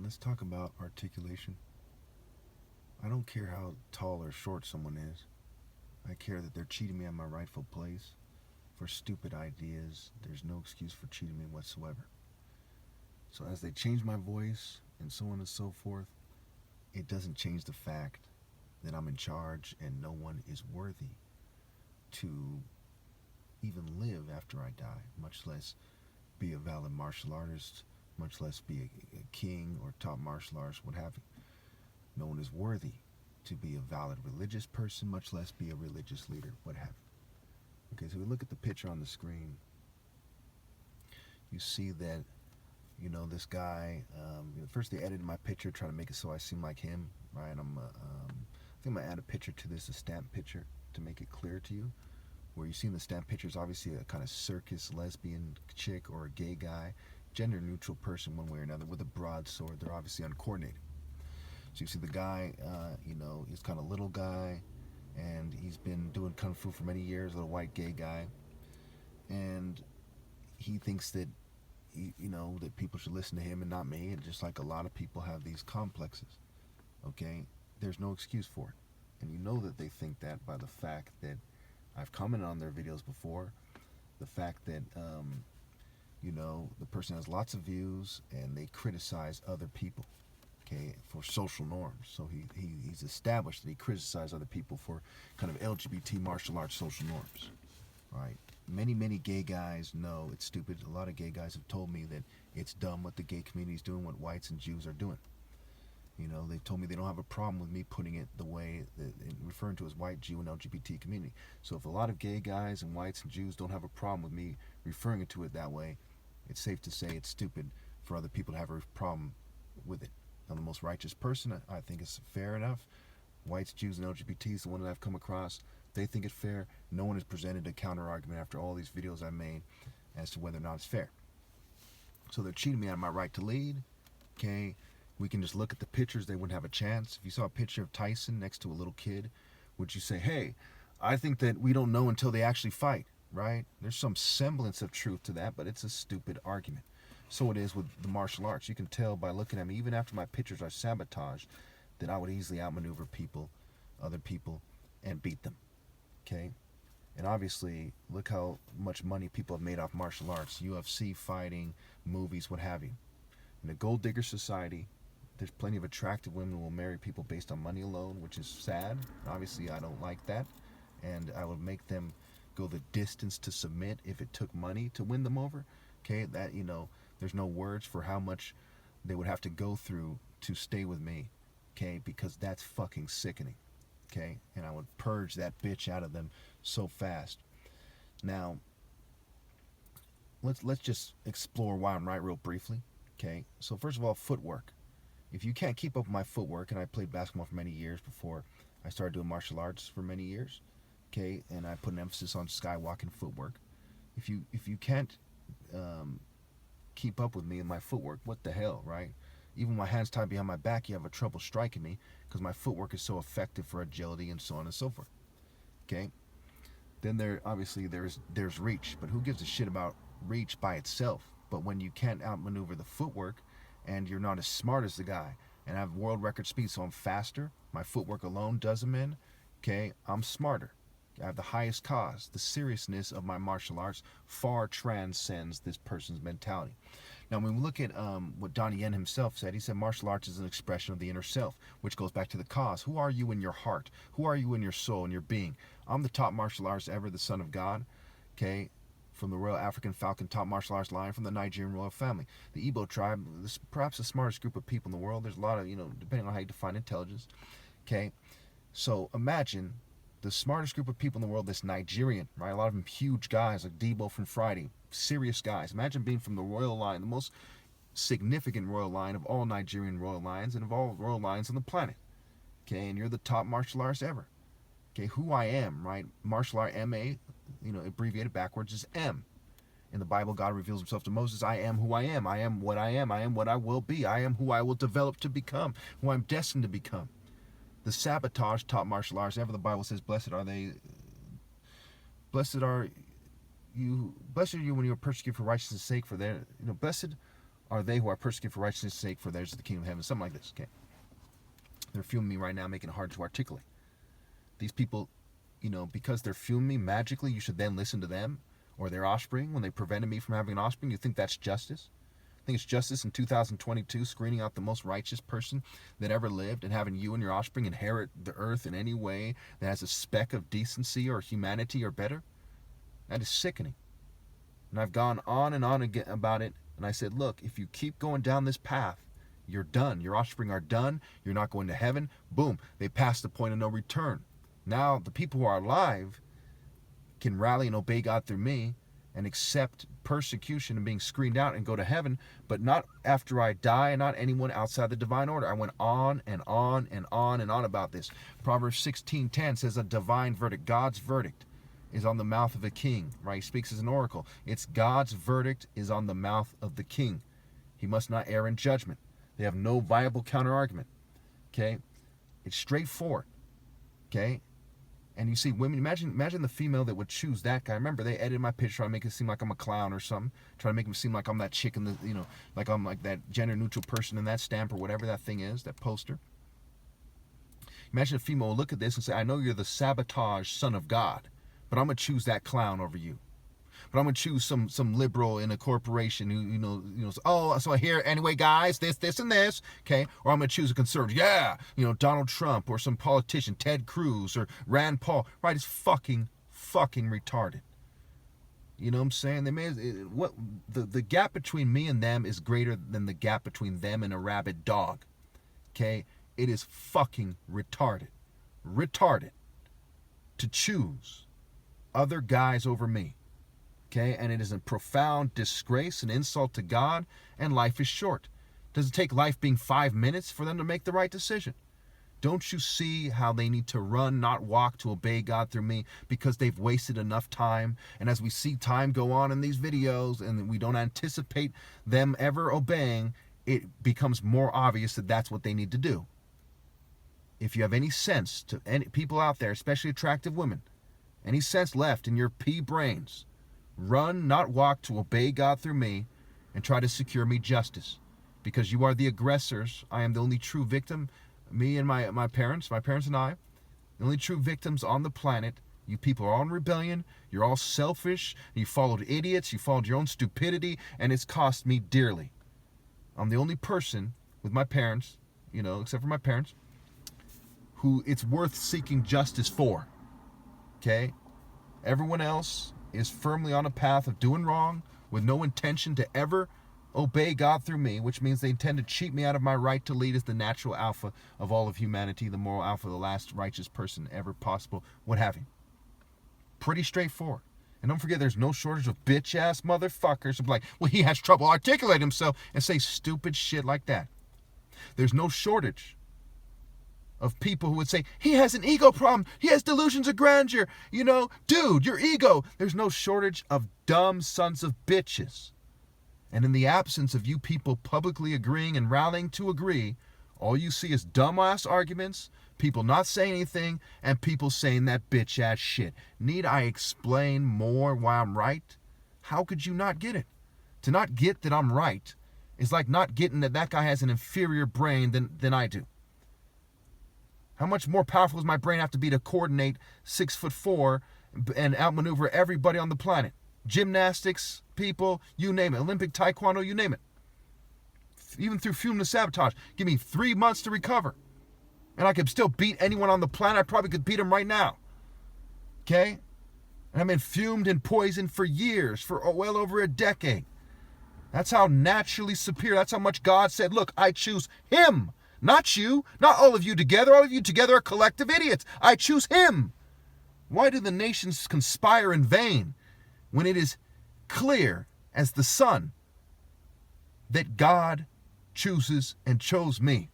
Let's talk about articulation. I don't care how tall or short someone is. I care that they're cheating me on my rightful place. For stupid ideas, there's no excuse for cheating me whatsoever. So as they change my voice and so on and so forth, it doesn't change the fact that I'm in charge and no one is worthy to even live after I die, much less be a valid martial artist, much less be a king or top martial artist, what have you. No one is worthy to be a valid religious person, much less be a religious leader, what have you. Okay, so we look at the picture on the screen. You see that, this guy, first they edited my picture, trying to make it so I seem like him, right? I think I'm going to add a picture to this, a stamp picture, to make it clear to you. Where you see in the stamp picture is obviously a kind of circus lesbian chick or a gay guy, gender neutral person one way or another with a broadsword. They're obviously uncoordinated. So you see the guy, he's kind of a little guy, and he's been doing kung fu for many years, a little white gay guy, and he thinks that, that people should listen to him and not me, and just like a lot of people have these complexes, okay? There's no excuse for it. And you know that they think that by the fact that I've commented on their videos before, the fact that, the person has lots of views and they criticize other people, okay, for social norms. So he's established that he criticizes other people for kind of LGBT martial arts social norms, right? Many gay guys know it's stupid. A lot of gay guys have told me that it's dumb what the gay community is doing, what whites and Jews are doing. They've told me they don't have a problem with me putting it the way that referring to as white, Jew, and LGBT community. So if a lot of gay guys and whites and Jews don't have a problem with me referring to it that way, it's safe to say it's stupid for other people to have a problem with it. Now, the most righteous person, I think, is fair enough. Whites, Jews, and LGBTs, the one that I've come across, they think it's fair. No one has presented a counter argument after all these videos I made as to whether or not it's fair. So they're cheating me on my right to lead. Okay, we can just look at the pictures. They wouldn't have a chance. If you saw a picture of Tyson next to a little kid, would you say, hey, I think that we don't know until they actually fight, right? There's some semblance of truth to that, but it's a stupid argument. So it is with the martial arts. You can tell by looking at me, even after my pictures are sabotaged, that I would easily outmaneuver people, other people, and beat them, okay? And obviously, look how much money people have made off martial arts, UFC, fighting, movies, what have you. In a gold digger society, there's plenty of attractive women who will marry people based on money alone, which is sad. Obviously, I don't like that. And I would make them go the distance to submit if it took money to win them over. Okay, that, there's no words for how much they would have to go through to stay with me. Okay, because that's fucking sickening. Okay, and I would purge that bitch out of them so fast. Now, let's just explore why I'm right real briefly. Okay, so first of all, footwork. If you can't keep up with my footwork, and I played basketball for many years before I started doing martial arts for many years, okay, and I put an emphasis on skywalking footwork. If you can't keep up with me and my footwork, what the hell, right? Even my hands tied behind my back, you have a trouble striking me because my footwork is so effective for agility and so on and so forth. Okay. Then there's reach, but who gives a shit about reach by itself? But when you can't outmaneuver the footwork, and you're not as smart as the guy, and I have world record speed, so I'm faster. My footwork alone does them in. Okay, I'm smarter. I have the highest cause. The seriousness of my martial arts far transcends this person's mentality. Now, when we look at what Donnie Yen himself said, he said martial arts is an expression of the inner self, which goes back to the cause. Who are you in your heart? Who are you in your soul and your being? I'm the top martial artist ever, the son of God, okay, from the Royal African Falcon top martial arts line from the Nigerian royal family. The Igbo tribe, perhaps the smartest group of people in the world. There's a lot of, depending on how you define intelligence, okay? So imagine the smartest group of people in the world, this Nigerian, right? A lot of them huge guys like Debo from Friday, serious guys. Imagine being from the royal line, the most significant royal line of all Nigerian royal lines and of all royal lines on the planet, okay? And you're the top martial artist ever, okay? Who I am, right? Martial art, M-A, abbreviated backwards is M. In the Bible, God reveals himself to Moses, I am who I am. I am what I am. I am what I will be. I am who I will develop to become, who I'm destined to become. The sabotage top martial arts ever. The Bible says, blessed are you when you are persecuted for righteousness' sake, for their, blessed are they who are persecuted for righteousness' sake, for theirs is the kingdom of heaven. Something like this, okay? They're fuming me right now, making it hard to articulate. These people, because they're fuming me magically, you should then listen to them or their offspring when they prevented me from having an offspring. You think that's justice? I think it's justice in 2022, screening out the most righteous person that ever lived and having you and your offspring inherit the earth in any way that has a speck of decency or humanity or better? That is sickening. And I've gone on and on again about it, and I said, look, if you keep going down this path, you're done. Your offspring are done. You're not going to heaven. Boom. They passed the point of no return. Now the people who are alive can rally and obey God through me and accept persecution and being screened out and go to heaven, but not after I die and not anyone outside the divine order. I went on and on and on and on about this. Proverbs 16:10 says a divine verdict. God's verdict is on the mouth of a king, right? He speaks as an oracle. It's God's verdict is on the mouth of the king. He must not err in judgment. They have no viable counter-argument, okay? It's straightforward, okay? And you see women, imagine the female that would choose that guy. Remember, they edited my picture trying to make it seem like I'm a clown or something, trying to make it seem like I'm that chick in the, like I'm like that gender-neutral person in that stamp or whatever that thing is, that poster. Imagine a female will look at this and say, I know you're the sabotage son of God, but I'm going to choose that clown over you. But I'm going to choose some liberal in a corporation who, oh, so I hear, anyway, guys, this, and this, okay? Or I'm going to choose a conservative. Yeah, Donald Trump or some politician, Ted Cruz or Rand Paul. Right, it's fucking retarded. You know what I'm saying? They the gap between me and them is greater than the gap between them and a rabid dog, okay? It is fucking retarded. Retarded to choose other guys over me. Okay, and it is a profound disgrace and insult to God, and life is short. Does it take life being 5 minutes for them to make the right decision? Don't you see how they need to run, not walk, to obey God through me, because they've wasted enough time? And as we see time go on in these videos and we don't anticipate them ever obeying, it becomes more obvious that that's what they need to do. If you have any sense, to any people out there, especially attractive women, any sense left in your pea brains, run, not walk, to obey God through me and try to secure me justice. Because you are the aggressors. I am the only true victim. Me and my parents and I, the only true victims on the planet. You people are all in rebellion. You're all selfish. You followed idiots. You followed your own stupidity. And it's cost me dearly. I'm the only person with my parents, except for my parents, who it's worth seeking justice for. Okay? Everyone else is firmly on a path of doing wrong with no intention to ever obey God through me, which means they intend to cheat me out of my right to lead as the natural alpha of all of humanity, the moral alpha, the last righteous person ever possible, what have you. Pretty straightforward. And don't forget, there's no shortage of bitch-ass motherfuckers who be like, well, he has trouble articulating himself, and say stupid shit like that. There's no shortage of people who would say, he has an ego problem, he has delusions of grandeur, dude, your ego. There's no shortage of dumb sons of bitches. And in the absence of you people publicly agreeing and rallying to agree, all you see is dumbass arguments, people not saying anything, and people saying that bitch-ass shit. Need I explain more why I'm right? How could you not get it? To not get that I'm right is like not getting that guy has an inferior brain than I do. How much more powerful does my brain have to be to coordinate 6'4" and outmaneuver everybody on the planet? Gymnastics, people, you name it. Olympic taekwondo, you name it. Even through fume to sabotage. Give me 3 months to recover. And I could still beat anyone on the planet. I probably could beat him right now. Okay? And I've been fumed and poisoned for years, for well over a decade. That's how naturally superior. That's how much God said, look, I choose him. Not you, not all of you together. All of you together are collective idiots. I choose him. Why do the nations conspire in vain when it is clear as the sun that God chooses and chose me?